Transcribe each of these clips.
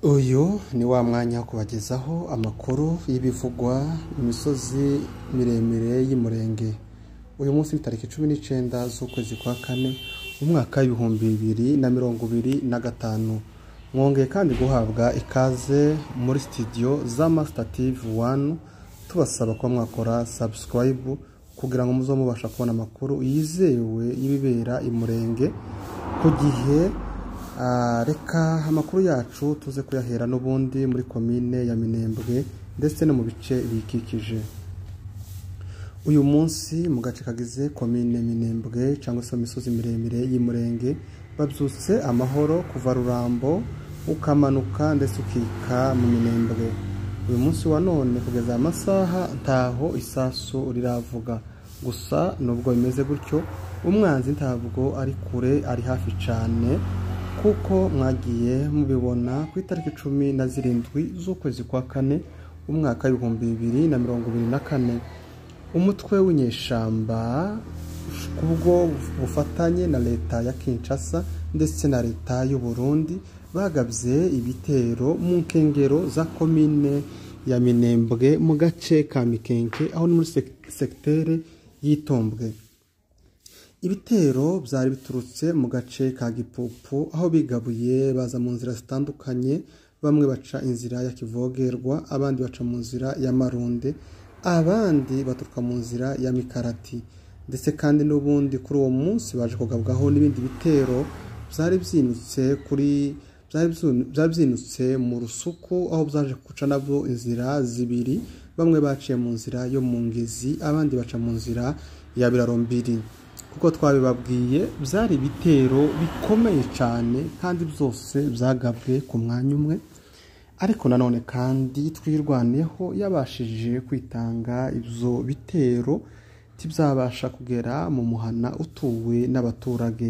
Uyu ni wa mwanya wo kubagezaho amakuru y'ibivugwa mu misozi miremire y'Umurenge. Uyu munsi ni tariki 19 z'ukwezi kwa kane umwaka w'ibihumbi 2025. Mwongeye kandi guhabwa ikaze muri studio za Master TV 1, tubasaba ko mwakora subscribe kugira ngo muzo mubasha kubona amakuru yizewe y'ibibera y'Umurenge ku gihe. Reka amakuru yacu tuze kuyahera n'ubundi muri komine ya Minembwe ndetse no mu bice bikikije. Uyu munsi mu gace kagize komine Minembwe cyangwa se misozi miremire y'Umurenge babyutse amahoro kuva Rurambo ukamanuka ndetse ukika mu Minembwe. Uyu munsi wa none kugeza amasaha ntaho isasu riravuga, gusa nubwo bimeze gutyo umwanzi ntabwo ari kure, ari hafi cyane, kuko mwagiye mubibona ku itariki 17 z'ukwezi kwa kane umwaka w'ibihumbi 2024 umutwe w'inyeshamba kubwo bufatanye na leta ya Kinshasa ndetse na leta y'u Burundi bagabye ibitero mu nkengero za komine ya Minembwe mu gace ka Mikenke, aho ni muri secteur y'Itombwe. Ibitero byari biturutse mu gace ka Gipupu, aho bigabuye baza mu nzira zitandukanye. Bamwe baca inzira ya Kivogerwa, abandi baca mu nzira ya Marunde, abandi baturuka mu nzira ya Mikarati. Ndetse kandi n'ubundi kuri uwo munsi baje kugabwaho n'ibindi bitero byari byinutse mu Rusuku, aho byaje guca nabwo inzira zibiri. Bamwe baciye mu nzira yo mu Ngezi, abandi baca mu nzira ya Birarombiri. Kuko twabibabwiye byari bitero bikomeye cyane kandi byose byagabwe ku mwanya umwe. Ariko nanone kandi twirwaneho yabashije kwitanga ibyo bitero tibyabasha kugera mu muhana utuwe n'abaturage,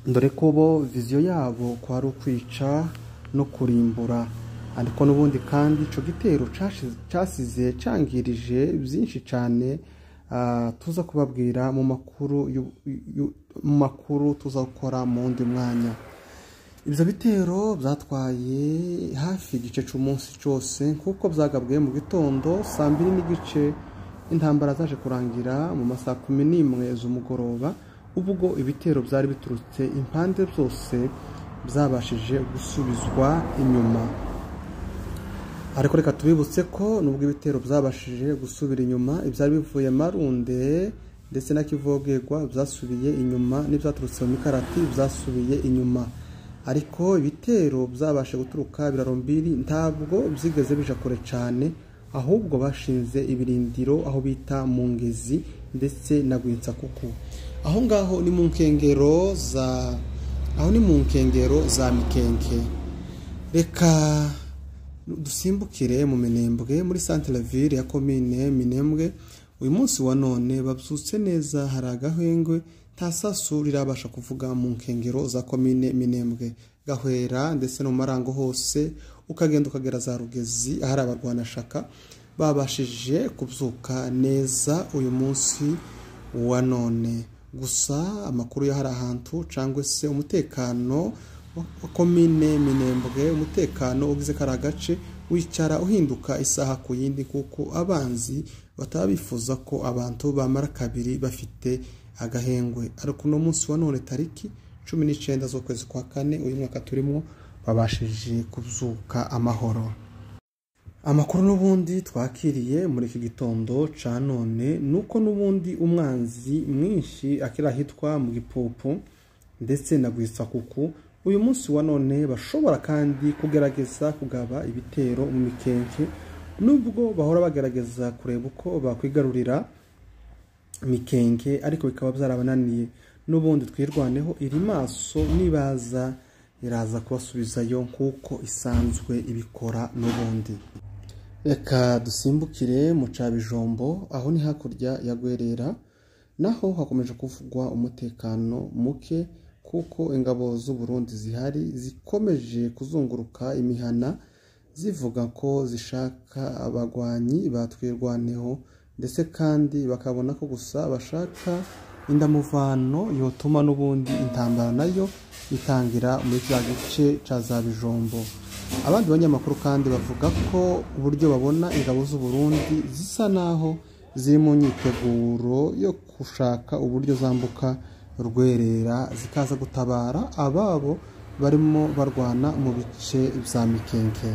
dore ko bo viziyo yabo kwari ukwica no kurimbura. Ariko n'ubundi kandi ico gitero cyasize cyangirije byinshi cyane. Tuza kubabwira mu makuru tuza gukora mu wundi mwanya. Ibyo bitero byatwaye hafi igice cy'umunsi cyose, kuko byagabwe mu gitondo saa 2:30. Intambara zaje kurangira mu masaha 11 z'umugoroba, ubwo ibitero byari biturutse impande zose byabashije gusubizwa inyuma. Ariko reka tubibutse ko nubwo ibitero byabashije gusubira inyuma, ibyari bivuye Marunde ndetse na Kivogerwa byasubiye inyuma, n'ibyaturutse mu Mikarati byasubiye inyuma. Ariko ibitero byabashe guturuka Birarombiri ntabwo byigeze bija kure cyane, ahubwo bashinze ibirindiro aho bita mu Ngezi ndetse na Gwitsakuku. Aho ngaho ni mu nkengero za Mikenke. Reka dusimbukire mu Minembwe muri centre ville ya komine Minembwe. Uyu munsi wa none babyutse neza, hari agahengwe, nta sasu rirabasha kuvuga mu nkengero za komine Minembwe. Gahwera ndetse no marango hose ukagenda ukagera za Rugezi, ahari abarwanashaka babashije kubyuka neza uyu munsi wa none. Gusa amakuru ya hari ahantu cyangwa se umutekano wa komine Minembwe, umutekano ugize kara gace wicara uhinduka isaha ku yindi, kuko abanzi batabifuza ko abantu bamara kabiri bafite agahengwe. Ariko no munsi wa none tariki 19 z'ukwezi kwa kane uyu mwaka turimo babashije kubyuka amahoro. Amakuru n'ubundi twakiriye muri iki gitondo ca none nuko n'ubundi umwanzi mwinshi akira hitwa mu Gipupu ndetse na Gwitsakuku uyu munsi wa none bashobora kandi kugerageza kugaba ibitero mu Mikenke, nubwo bahora bagerageza kureba uko bakwigarurira Mikenke, ariko bikaba byarabananiye. N'ubundi twirwaneho iri maso, nibaza iraza kubasubizayo nkuko isanzwe ibikora n'ubundi. Reka dusimbukire mu Cabijombo, aho ni hakurya ya Gwerera, naho hakomeje kuvugwa umutekano muke, kuko ingabo z'u Burundi zihari zikomeje kuzunguruka imihana zivuga ko zishaka abagwanyi batwirwaneho, ndetse kandi bakabona ko gusa bashaka indamuvano yotuma n'ubundi intambara nayo itangira muri cya gice ca za Bijombo. abandi banyamakuru kandi bavuga ko uburyo babona ingabo z'u Burundi zisa naho ziri mu myiteguro yo gushaka uburyo zambuka Rwerera zikaza gutabara ababo barimo barwana mu bice vya Mikenke.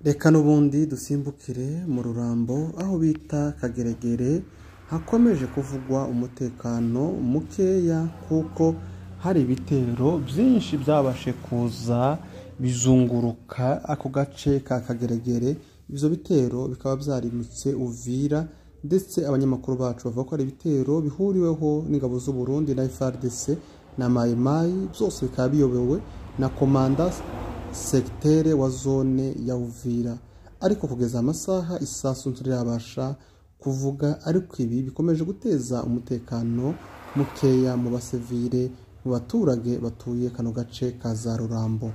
Reka n'ubundi dusimbukire mu Rurambo aho bita Kageregere hakomeje kuvugwa umutekano mukeya kuko hari ibitero byinshi byabashe kuza bizunguruka ako gace ka Kageregere. Ivyo bitero bikaba byarimutse Uvira, ndetse abanyamakuru bacu bavuga ko ari ibitero bihuriweho n'ingabo z'u Burundi na FARDC na Mai Mai, byose bikaba biyobewe na komanda sektere wa zone ya Uvira. Ariko kugeza amasaha isasu nturabasha kuvuga, ariko ibi bikomeje guteza umutekano mukeya mu basivile, mu baturage batuye kano gace ka za Rurambo.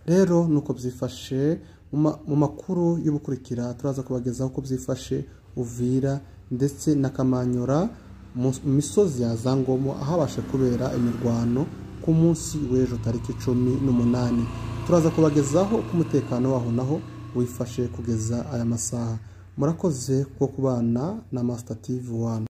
Rero nuko byifashe mu makuru y'ubukurikira turaza kubagezaho ko byifashe Uvira ndetse na Kamanyora mu misozi ya Zangomo ahabashe kubera imirwano ku munsi w'ejo tariki 18. Turaza kubagezaho ko umutekano waho naho wifashe kugeza aya masaha. Murakoze ko kubana na Master TV 1.